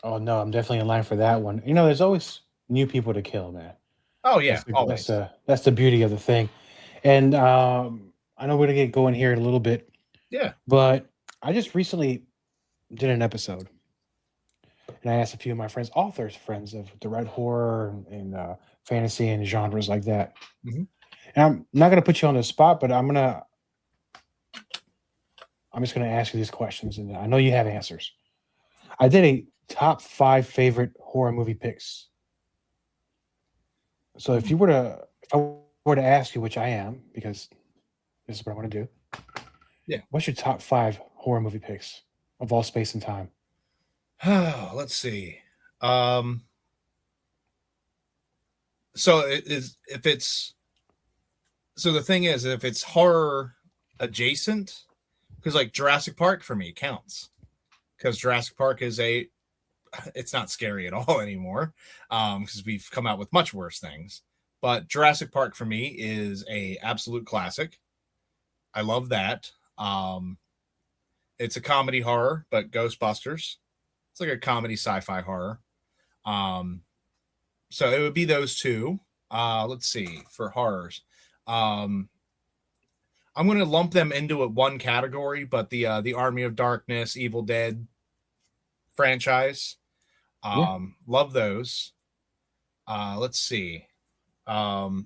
Speaker 3: Oh no, I'm definitely in line for that one. There's always new people to kill, man.
Speaker 4: Oh yeah, always.
Speaker 3: That's the beauty of the thing. And I know we're gonna get going here in a little bit.
Speaker 4: Yeah.
Speaker 3: But I just recently did an episode, and I asked a few of my friends, authors, friends of the red horror and fantasy and genres like that.
Speaker 4: Mm-hmm.
Speaker 3: And I'm not gonna put you on the spot, but I'm just gonna ask you these questions, and I know you have answers. I did a top 5 favorite horror movie picks. So if I were to ask you, which I am, because this is what I want to do.
Speaker 4: Yeah.
Speaker 3: What's your top 5 horror movie picks of all space and time?
Speaker 4: Let's see. So the thing is, if it's horror adjacent, because like Jurassic Park for me counts, because Jurassic Park it's not scary at all anymore, because we've come out with much worse things. But Jurassic Park for me is a absolute classic. I love that. It's a comedy horror, but Ghostbusters. It's like a comedy sci-fi horror. So it would be those two. Let's see, for horrors. I'm going to lump them into one category, but the Army of Darkness, Evil Dead franchise. Love those. Let's see. The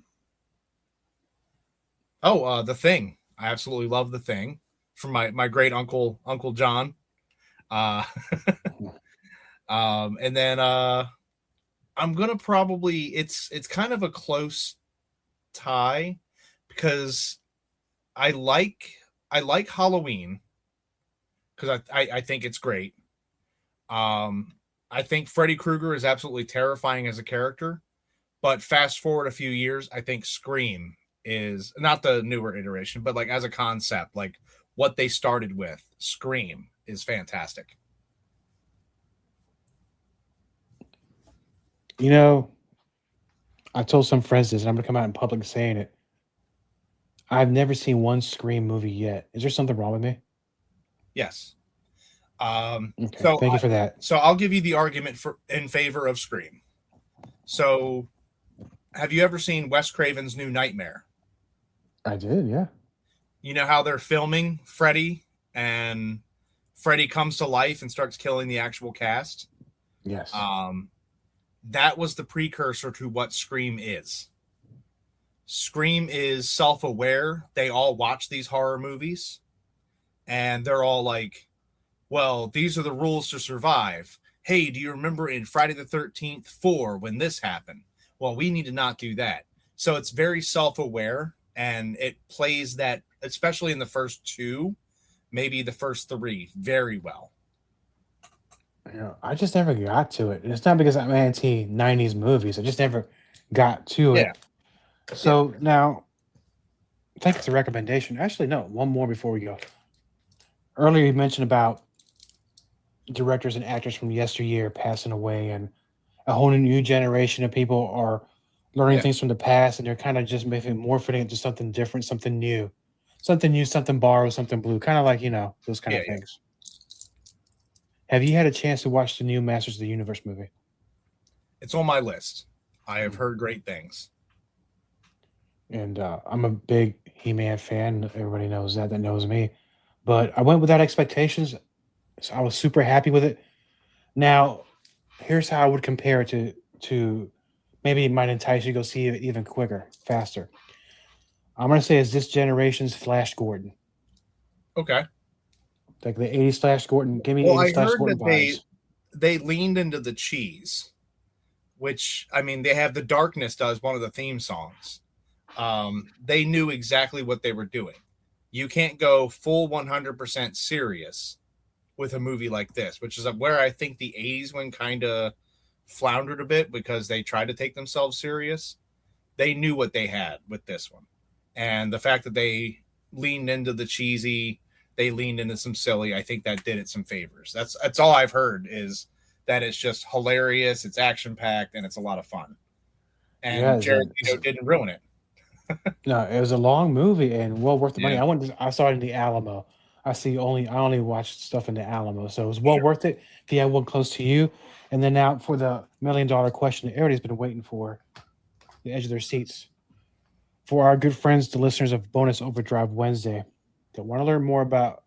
Speaker 4: Thing. I absolutely love The Thing from my great uncle John. And then I'm gonna probably it's kind of a close tie because I like Halloween because I think it's great. I think Freddy Krueger is absolutely terrifying as a character, but fast forward a few years, I think Scream is not the newer iteration, but like as a concept, like what they started with, Scream is fantastic.
Speaker 3: I told some friends this, and I'm going to come out in public saying it. I've never seen one Scream movie yet. Is there something wrong with me?
Speaker 4: Yes.
Speaker 3: Okay, so thank you for that.
Speaker 4: So I'll give you the argument in favor of Scream. So have you ever seen Wes Craven's New Nightmare?
Speaker 3: I did, yeah.
Speaker 4: You know how they're filming Freddy and Freddy comes to life and starts killing the actual cast?
Speaker 3: Yes.
Speaker 4: That was the precursor to what Scream is. Scream is self-aware. They all watch these horror movies and they're all like, well, these are the rules to survive. Hey, do you remember in Friday the 13th 4 when this happened? Well, we need to not do that. So it's very self-aware, and it plays that, especially in the first 2, maybe the first 3, very well.
Speaker 3: I just never got to it. And it's not because I'm anti 90s movies. I just never got to it. So now, I think it's a recommendation. Actually, no, one more before we go. Earlier, you mentioned about directors and actors from yesteryear passing away, and a whole new generation of people are learning things from the past, and they're kind of just morphing it into something different, something new, something borrowed, something blue, kind of like, those kind of things. Have you had a chance to watch the new Masters of the Universe movie?
Speaker 4: It's on my list. I have heard great things.
Speaker 3: And I'm a big He-Man fan. Everybody knows that knows me. But I went without expectations. So I was super happy with it. Now, here's how I would compare it to maybe it might entice you to go see it even quicker, faster. I'm gonna say it's this generation's Flash Gordon.
Speaker 4: Okay.
Speaker 3: Like the 80s Flash Gordon. Give me
Speaker 4: Well,
Speaker 3: 80s
Speaker 4: I
Speaker 3: Flash
Speaker 4: heard
Speaker 3: Gordon
Speaker 4: that
Speaker 3: vibes.
Speaker 4: they leaned into the cheese, which I mean, they have The Darkness does one of the theme songs. They knew exactly what they were doing. You can't go full 100% serious with a movie like this, which is where I think the 80s one kind of floundered a bit because they tried to take themselves serious. They knew what they had with this one. And the fact that they leaned into the cheesy, they leaned into some silly, I think that did it some favors. That's all I've heard is that it's just hilarious, it's action packed, and it's a lot of fun.
Speaker 3: Yeah,
Speaker 4: And Jared Leto didn't ruin it.
Speaker 3: no, it was a long movie and well worth the money.
Speaker 4: Yeah.
Speaker 3: I saw it in the Alamo. I only watched stuff in the Alamo, so it was well worth it if you had one close to you. And then now for the $1 million question that everybody's been waiting for, the edge of their seats. For our good friends, the listeners of Bonus Overdrive Wednesday, that want to learn more about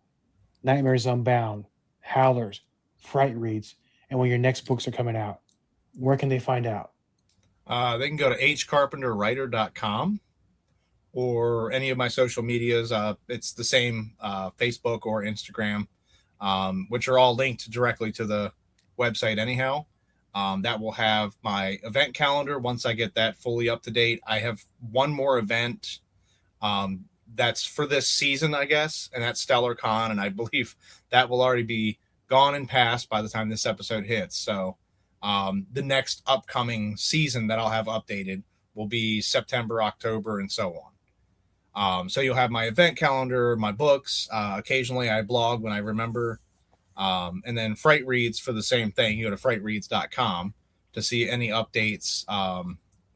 Speaker 3: Nightmares Unbound, Howlers, Fright Reads, and when your next books are coming out, where can they find out?
Speaker 4: They can go to hcarpenterwriter.com or any of my social medias. It's the same Facebook or Instagram, which are all linked directly to the website anyhow. That will have my event calendar. Once I get that fully up to date, I have one more event that's for this season, I guess, and that's Stellar Con, and I believe that will already be gone and past by the time this episode hits. So the next upcoming season that I'll have updated will be September, October, and so on. So you'll have my event calendar, my books. Occasionally I blog when I remember. And then Fright Reads for the same thing. You go to frightreads.com to see any updates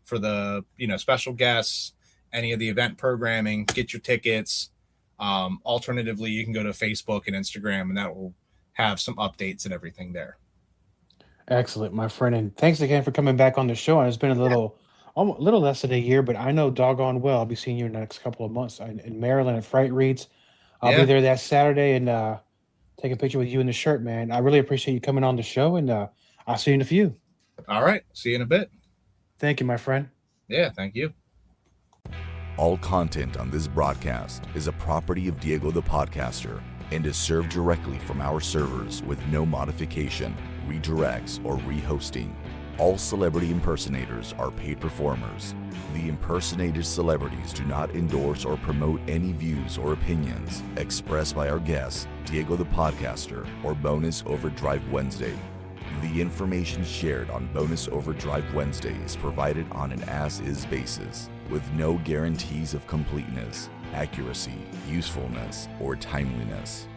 Speaker 4: for the special guests, any of the event programming, get your tickets. Alternatively, you can go to Facebook and Instagram, and that will have some updates and everything there.
Speaker 3: Excellent, my friend, and thanks again for coming back on the show. And it's been a little less than a year, but I know doggone well I'll be seeing you in the next couple of months in Maryland at Fright Reads. I'll be there that Saturday and take a picture with you in the shirt, man. I really appreciate you coming on the show, and I'll see you in a few.
Speaker 4: All right. See you in a bit.
Speaker 3: Thank you, my friend.
Speaker 4: Yeah, thank you.
Speaker 5: All content on this broadcast is a property of Diego the Podcaster and is served directly from our servers with no modification, redirects, or rehosting. All celebrity impersonators are paid performers. The impersonated celebrities do not endorse or promote any views or opinions expressed by our guests, Diego the Podcaster, or Bonus Overdrive Wednesday. The information shared on Bonus Overdrive Wednesday is provided on an as-is basis, with no guarantees of completeness, accuracy, usefulness, or timeliness.